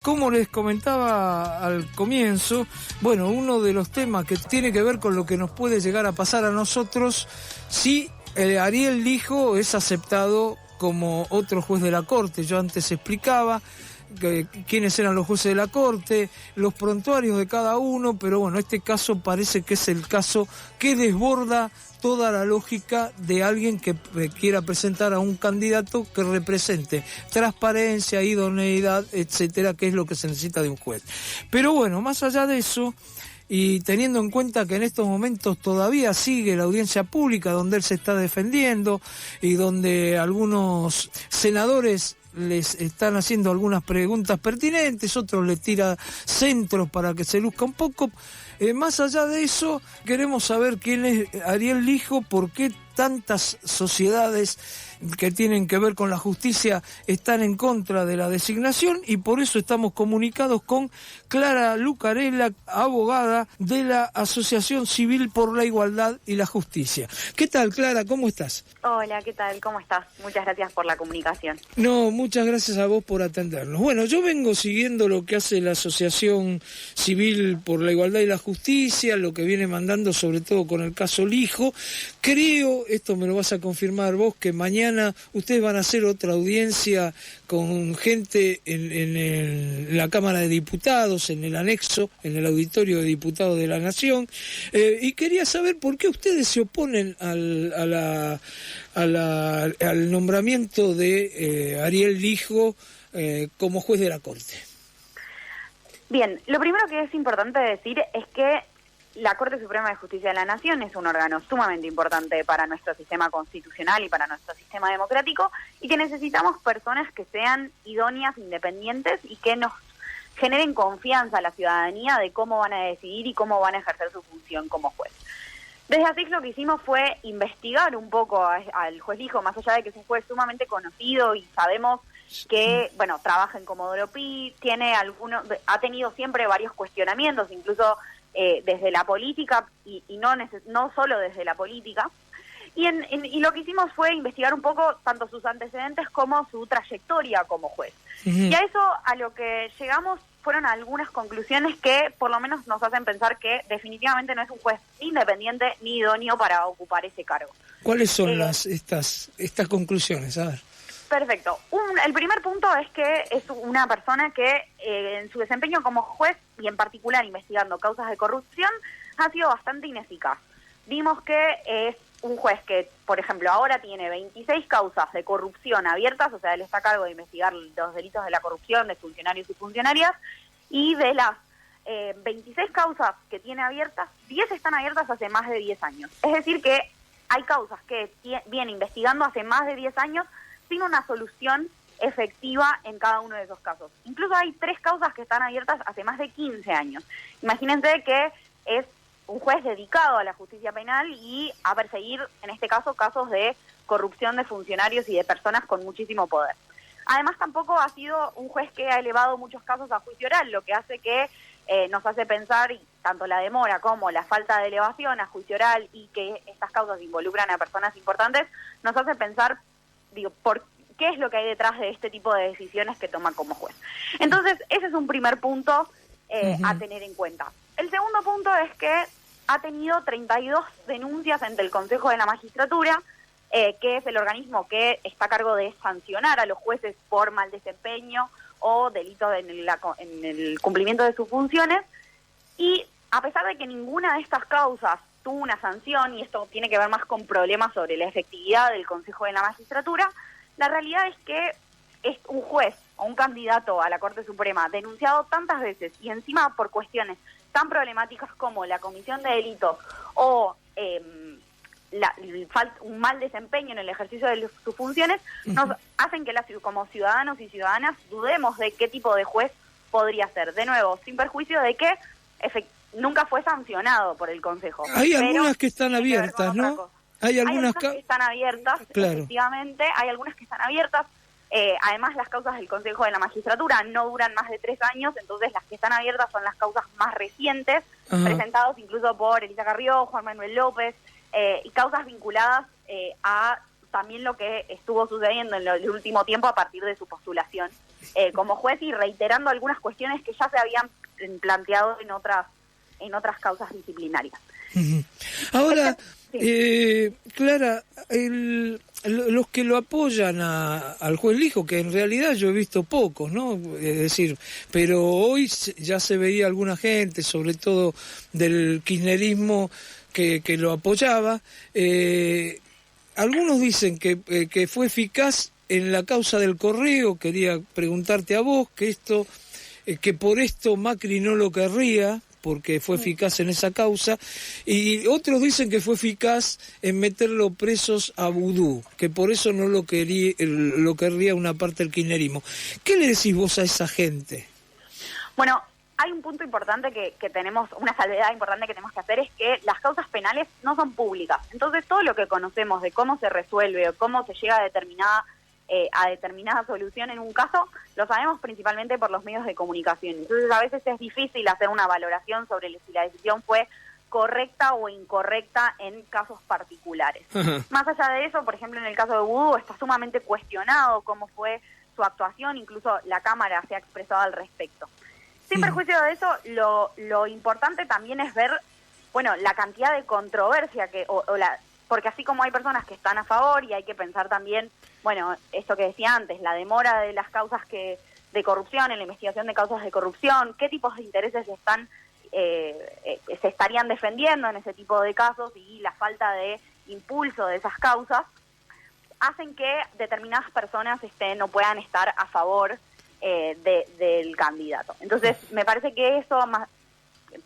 como les comentaba al comienzo, bueno, uno de los temas que tiene que ver con lo que nos puede llegar a pasar a nosotros si Ariel Lijo es aceptado como otro juez de la Corte. Yo antes explicaba quiénes eran los jueces de la Corte, los prontuarios de cada uno, pero bueno, este caso parece que es el caso que desborda toda la lógica de alguien que quiera presentar a un candidato que represente transparencia, idoneidad, etcétera, que es lo que se necesita de un juez. Pero bueno, más allá de eso, y teniendo en cuenta que en estos momentos todavía sigue la audiencia pública donde él se está defendiendo y donde algunos senadores les están haciendo algunas preguntas pertinentes, otros le tira centros para que se luzca un poco. Más allá de eso, queremos saber quién es Ariel Lijo, por qué tantas sociedades que tienen que ver con la justicia están en contra de la designación, y por eso estamos comunicados con Clara Lucarella, abogada de la Asociación Civil por la Igualdad y la Justicia. ¿Qué tal, Clara? ¿Cómo estás? Hola, ¿qué tal? ¿Cómo estás? Muchas gracias por la comunicación. No, muchas gracias a vos por atendernos. Bueno, yo vengo siguiendo lo que hace la Asociación Civil por la Igualdad y la Justicia, lo que viene mandando sobre todo con el caso Lijo. Creo, esto me lo vas a confirmar vos, que mañana ustedes van a hacer otra audiencia con gente en la Cámara de Diputados, en el anexo, en el auditorio de diputados de la Nación, y quería saber por qué ustedes se oponen al nombramiento de Ariel Lijo como juez de la Corte. Bien, lo primero que es importante decir es que la Corte Suprema de Justicia de la Nación es un órgano sumamente importante para nuestro sistema constitucional y para nuestro sistema democrático, y que necesitamos personas que sean idóneas, independientes y que nos generen confianza a la ciudadanía de cómo van a decidir y cómo van a ejercer su función como juez. Desde ASIC lo que hicimos fue investigar un poco al juez Lijo, más allá de que es un juez sumamente conocido y sabemos que, bueno, trabaja en Comodoro Pi, ha tenido siempre varios cuestionamientos, incluso desde la política y no solo desde la política. Y lo que hicimos fue investigar un poco tanto sus antecedentes como su trayectoria como juez. Y a eso, a lo que llegamos, fueron algunas conclusiones que por lo menos nos hacen pensar que definitivamente no es un juez independiente ni idóneo para ocupar ese cargo. ¿Cuáles son estas conclusiones? A ver. Perfecto. El primer punto es que es una persona que en su desempeño como juez, y en particular investigando causas de corrupción, ha sido bastante ineficaz. Vimos que es un juez que, por ejemplo, ahora tiene 26 causas de corrupción abiertas, o sea, él está a cargo de investigar los delitos de la corrupción de funcionarios y funcionarias, y de las 26 causas que tiene abiertas, 10 están abiertas hace más de 10 años. Es decir, que hay causas que viene investigando hace más de 10 años sin una solución efectiva en cada uno de esos casos. Incluso hay 3 causas que están abiertas hace más de 15 años. Imagínense que es un juez dedicado a la justicia penal y a perseguir, en este caso, casos de corrupción de funcionarios y de personas con muchísimo poder. Además, tampoco ha sido un juez que ha elevado muchos casos a juicio oral, lo que hace que nos hace pensar, y tanto la demora como la falta de elevación a juicio oral y que estas causas involucran a personas importantes, nos hace pensar, ¿por qué es lo que hay detrás de este tipo de decisiones que toma como juez? Entonces, ese es un primer punto a tener en cuenta. El segundo punto es que ha tenido 32 denuncias ante el Consejo de la Magistratura, que es el organismo que está a cargo de sancionar a los jueces por mal desempeño o delitos en el cumplimiento de sus funciones, y a pesar de que ninguna de estas causas tuvo una sanción, y esto tiene que ver más con problemas sobre la efectividad del Consejo de la Magistratura, la realidad es que es un juez o un candidato a la Corte Suprema denunciado tantas veces y encima por cuestiones tan problemáticas como la comisión de delitos o un mal desempeño en el ejercicio de sus funciones, nos hacen que como ciudadanos y ciudadanas dudemos de qué tipo de juez podría ser. De nuevo, sin perjuicio de que nunca fue sancionado por el Consejo. Hay algunas que están abiertas, ¿no? Hay algunas que están abiertas, claro. Efectivamente, hay algunas que están abiertas. Además, las causas del Consejo de la Magistratura no duran más de 3 años, entonces las que están abiertas son las causas más recientes, presentados incluso por Elisa Carrió, Juan Manuel López, y causas vinculadas a también lo que estuvo sucediendo en el último tiempo a partir de su postulación como juez y reiterando algunas cuestiones que ya se habían planteado en otras causas disciplinarias. Ahora, Clara, los que lo apoyan al juez Lijo, que en realidad yo he visto pocos, ¿no? Es decir, pero hoy ya se veía alguna gente, sobre todo del kirchnerismo, que lo apoyaba. Algunos dicen que fue eficaz en la causa del correo. Quería preguntarte a vos que por esto Macri no lo querría, porque fue eficaz en esa causa, y otros dicen que fue eficaz en meterlo presos a Vudú, que por eso no lo querría una parte del kirchnerismo. ¿Qué le decís vos a esa gente? Bueno, hay un punto importante que tenemos, una salvedad importante que tenemos que hacer, es que las causas penales no son públicas. Entonces todo lo que conocemos de cómo se resuelve o cómo se llega a determinada solución en un caso, lo sabemos principalmente por los medios de comunicación. Entonces a veces es difícil hacer una valoración sobre si la decisión fue correcta o incorrecta en casos particulares. Uh-huh. Más allá de eso, por ejemplo, en el caso de Vudú está sumamente cuestionado cómo fue su actuación, incluso la Cámara se ha expresado al respecto. Sin perjuicio de eso, lo importante también es ver, bueno, la cantidad de controversia porque así como hay personas que están a favor, y hay que pensar también, bueno, esto que decía antes, la demora de las causas de corrupción, en la investigación de causas de corrupción, qué tipos de intereses se estarían defendiendo en ese tipo de casos, y la falta de impulso de esas causas, hacen que determinadas personas no puedan estar a favor del candidato. Entonces, me parece que eso,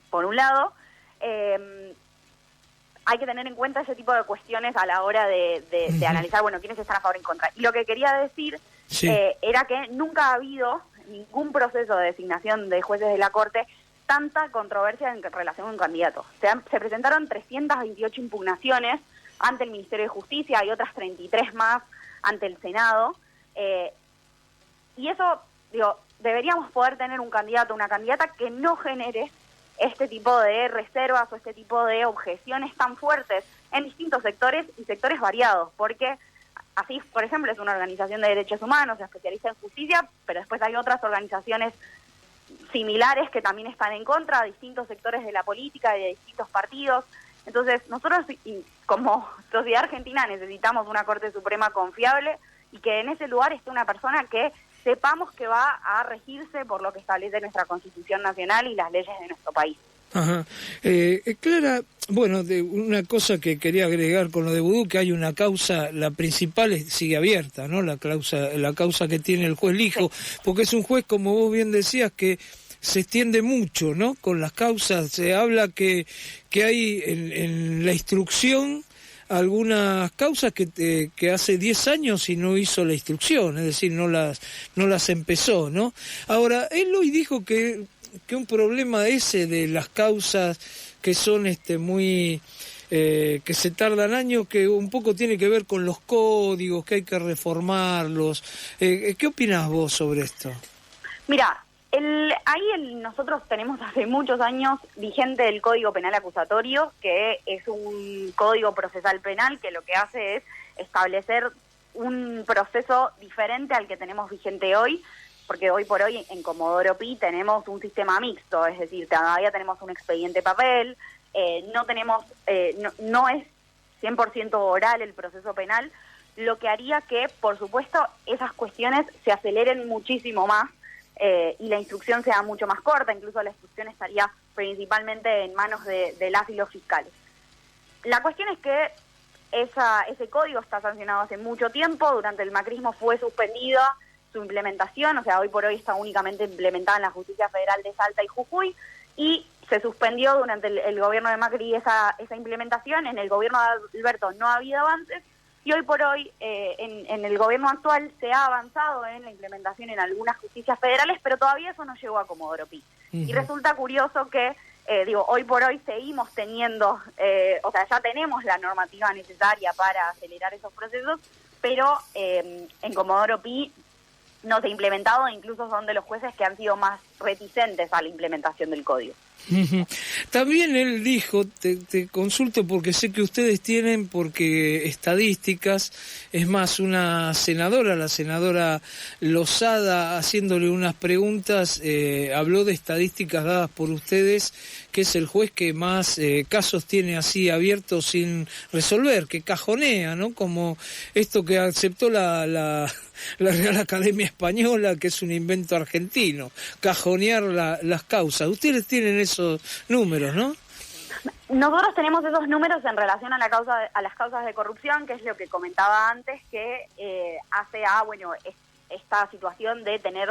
por un lado, hay que tener en cuenta ese tipo de cuestiones a la hora de analizar, bueno, quiénes están a favor y en contra. Y lo que quería decir era que nunca ha habido ningún proceso de designación de jueces de la Corte tanta controversia en relación a un candidato. Se presentaron 328 impugnaciones ante el Ministerio de Justicia y otras 33 más ante el Senado. Y eso, deberíamos poder tener un candidato, una candidata que no genere este tipo de reservas o este tipo de objeciones tan fuertes en distintos sectores y sectores variados, porque así, por ejemplo, es una organización de derechos humanos, se especializa en justicia, pero después hay otras organizaciones similares que también están en contra, distintos sectores de la política y de distintos partidos. Entonces, nosotros como sociedad argentina necesitamos una Corte Suprema confiable y que en ese lugar esté una persona que sepamos que va a regirse por lo que establece nuestra Constitución Nacional y las leyes de nuestro país. Ajá. Clara, bueno, una cosa que quería agregar con lo de Vudú, que hay una causa, la principal sigue abierta, ¿no? La causa que tiene el juez Lijo, porque es un juez, como vos bien decías, que se extiende mucho, ¿no? Con las causas, se habla que hay en la instrucción algunas causas que hace 10 años y no hizo la instrucción, es decir, no las empezó, ¿no? Ahora, él hoy dijo que un problema ese de las causas que son muy que se tardan años, que un poco tiene que ver con los códigos, que hay que reformarlos. ¿Qué opinás vos sobre esto? Mira, nosotros tenemos hace muchos años vigente el Código Penal Acusatorio, que es un código procesal penal que lo que hace es establecer un proceso diferente al que tenemos vigente hoy, porque hoy por hoy en Comodoro Pi tenemos un sistema mixto, es decir, todavía tenemos un expediente papel, no es 100% oral el proceso penal, lo que haría que, por supuesto, esas cuestiones se aceleren muchísimo más y la instrucción sea mucho más corta, incluso la instrucción estaría principalmente en manos de las y los fiscales. La cuestión es que ese código está sancionado hace mucho tiempo, durante el macrismo fue suspendida su implementación, o sea, hoy por hoy está únicamente implementada en la Justicia Federal de Salta y Jujuy, y se suspendió durante el gobierno de Macri esa implementación. En el gobierno de Alberto no ha habido avances, y hoy por hoy en el gobierno actual se ha avanzado en la implementación en algunas justicias federales, pero todavía eso no llegó a Comodoro Pi. Y resulta curioso que, hoy por hoy seguimos teniendo, ya tenemos la normativa necesaria para acelerar esos procesos, pero en Comodoro Pi no se ha implementado, e incluso son de los jueces que han sido más reticentes a la implementación del código. También él dijo, te consulto porque sé que ustedes tienen, porque estadísticas, es más, una senadora, la senadora Lozada, haciéndole unas preguntas, habló de estadísticas dadas por ustedes, que es el juez que más casos tiene así abiertos sin resolver, que cajonea, ¿no? Como esto que aceptó la Real Academia Española, que es un invento argentino, cajonear las causas. Ustedes tienen esos números, ¿no? Nosotros tenemos esos números en relación a las causas de corrupción, que es lo que comentaba antes, que hace a, esta situación de tener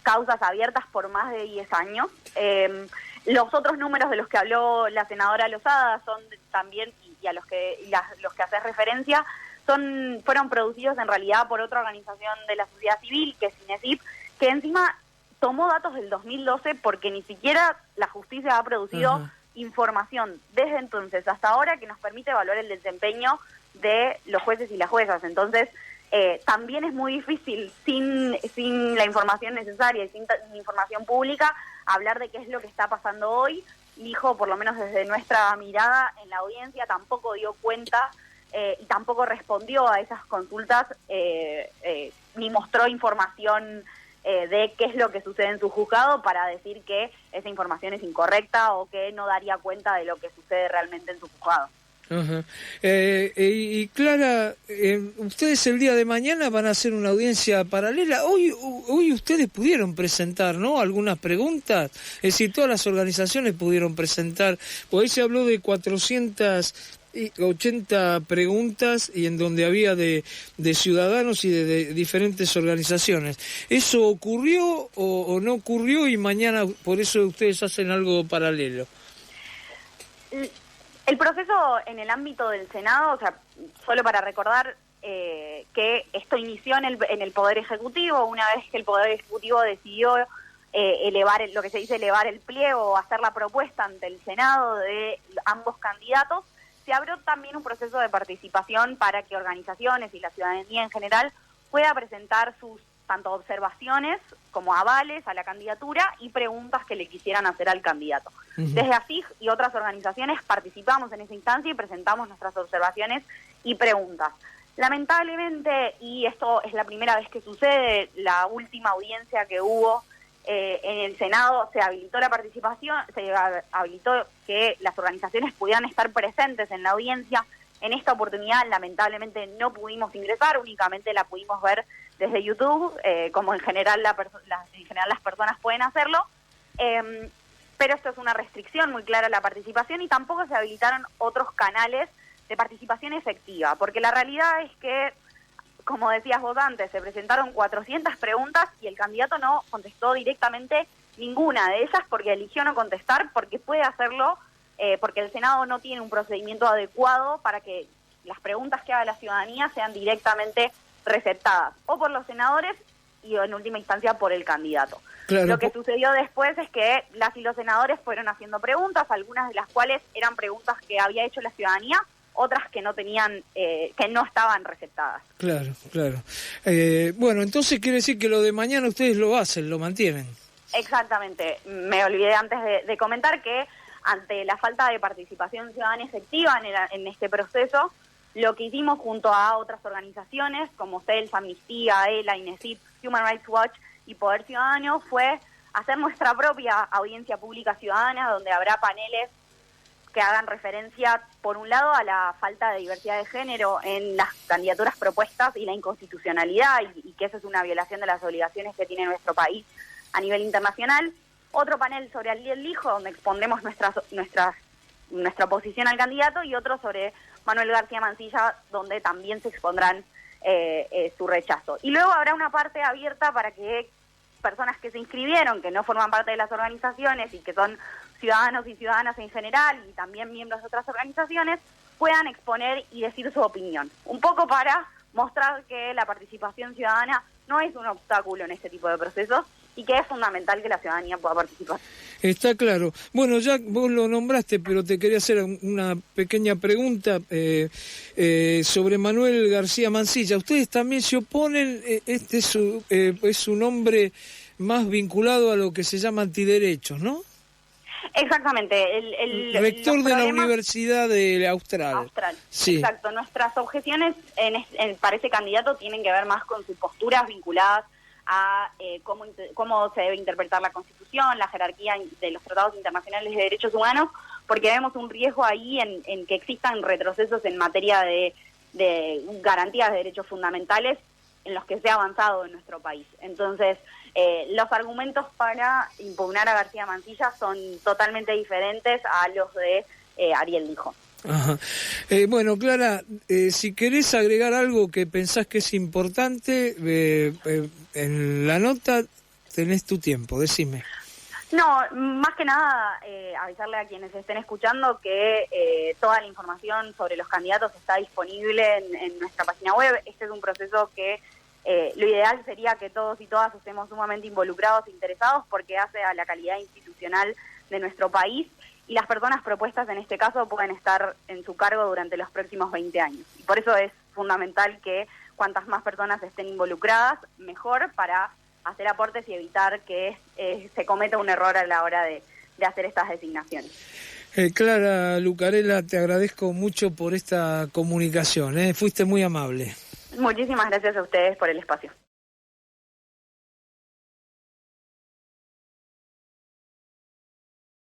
causas abiertas por más de 10 años. Los otros números de los que habló la senadora Lozada son también, y a los que haces referencia, fueron producidos en realidad por otra organización de la sociedad civil, que es INESIP, que encima tomó datos del 2012 porque ni siquiera la justicia ha producido información desde entonces hasta ahora que nos permite evaluar el desempeño de los jueces y las juezas. Entonces, también es muy difícil, sin la información necesaria y sin información pública, hablar de qué es lo que está pasando hoy. Dijo, por lo menos desde nuestra mirada en la audiencia, tampoco dio cuenta y tampoco respondió a esas consultas, ni mostró información de qué es lo que sucede en su juzgado para decir que esa información es incorrecta o que no daría cuenta de lo que sucede realmente en su juzgado. Ajá. Y Clara, ustedes el día de mañana van a hacer una audiencia paralela. Hoy ustedes pudieron presentar, ¿no?, algunas preguntas. Es decir, todas las organizaciones pudieron presentar. Pues ahí se habló de 480 preguntas y en donde había de ciudadanos y de diferentes organizaciones. ¿Eso ocurrió o no ocurrió y mañana por eso ustedes hacen algo paralelo? El proceso en el ámbito del Senado, o sea, solo para recordar que esto inició en el Poder Ejecutivo, una vez que el Poder Ejecutivo decidió elevar lo que se dice elevar el pliego o hacer la propuesta ante el Senado de ambos candidatos, se abrió también un proceso de participación para que organizaciones y la ciudadanía en general pueda presentar sus tanto observaciones como avales a la candidatura y preguntas que le quisieran hacer al candidato. Desde ASIG y otras organizaciones participamos en esa instancia y presentamos nuestras observaciones y preguntas. Lamentablemente, y esto es la primera vez que sucede, la última audiencia que hubo en el Senado se habilitó la participación, se habilitó que las organizaciones pudieran estar presentes en la audiencia. En esta oportunidad, lamentablemente, no pudimos ingresar, únicamente la pudimos ver desde YouTube, como en general las personas pueden hacerlo, pero esto es una restricción muy clara a la participación y tampoco se habilitaron otros canales de participación efectiva, porque la realidad es que, como decías vos antes, se presentaron 400 preguntas y el candidato no contestó directamente ninguna de ellas porque eligió no contestar, porque puede hacerlo, porque el Senado no tiene un procedimiento adecuado para que las preguntas que haga la ciudadanía sean directamente receptadas, o por los senadores y en última instancia por el candidato. Claro. Lo que sucedió después es que las y los senadores fueron haciendo preguntas, algunas de las cuales eran preguntas que había hecho la ciudadanía, otras que no tenían, que no estaban receptadas. Claro. Bueno, entonces quiere decir que lo de mañana ustedes lo hacen, lo mantienen. Exactamente. Me olvidé antes de comentar que ante la falta de participación ciudadana efectiva en este proceso, lo que hicimos junto a otras organizaciones como CELS, Amnistía, ELA, INESIP, Human Rights Watch y Poder Ciudadano fue hacer nuestra propia audiencia pública ciudadana, donde habrá paneles que hagan referencia, por un lado, a la falta de diversidad de género en las candidaturas propuestas y la inconstitucionalidad, y que eso es una violación de las obligaciones que tiene nuestro país a nivel internacional. Otro panel sobre el hijo, donde expondremos nuestra oposición al candidato, y otro sobre Manuel García Mancilla, donde también se expondrán su rechazo. Y luego habrá una parte abierta para que personas que se inscribieron, que no forman parte de las organizaciones y que son ciudadanos y ciudadanas en general y también miembros de otras organizaciones, puedan exponer y decir su opinión. Un poco para mostrar que la participación ciudadana no es un obstáculo en este tipo de procesos y que es fundamental que la ciudadanía pueda participar. Está claro. Bueno, ya vos lo nombraste, pero te quería hacer una pequeña pregunta sobre Manuel García Mansilla. Ustedes también se oponen, este es un hombre más vinculado a lo que se llama antiderechos, ¿no? Exactamente. El rector de la Universidad de Austral. Sí. Exacto. Nuestras objeciones para ese candidato tienen que ver más con sus posturas vinculadas a cómo se debe interpretar la Constitución, la jerarquía de los tratados internacionales de derechos humanos, porque vemos un riesgo ahí en que existan retrocesos en materia de garantías de derechos fundamentales en los que se ha avanzado en nuestro país. Entonces, los argumentos para impugnar a García Mansilla son totalmente diferentes a los de Ariel Lijo. Ajá. Bueno, Clara, si querés agregar algo que pensás que es importante, en la nota tenés tu tiempo, decime. No, más que nada avisarle a quienes estén escuchando que toda la información sobre los candidatos está disponible en nuestra página web. Este es un proceso que lo ideal sería que todos y todas estemos sumamente involucrados e interesados porque hace a la calidad institucional de nuestro país. Y las personas propuestas en este caso pueden estar en su cargo durante los próximos 20 años. Y por eso es fundamental que cuantas más personas estén involucradas, mejor para hacer aportes y evitar que se cometa un error a la hora de hacer estas designaciones. Clara Lucarella, te agradezco mucho por esta comunicación, fuiste muy amable. Muchísimas gracias a ustedes por el espacio.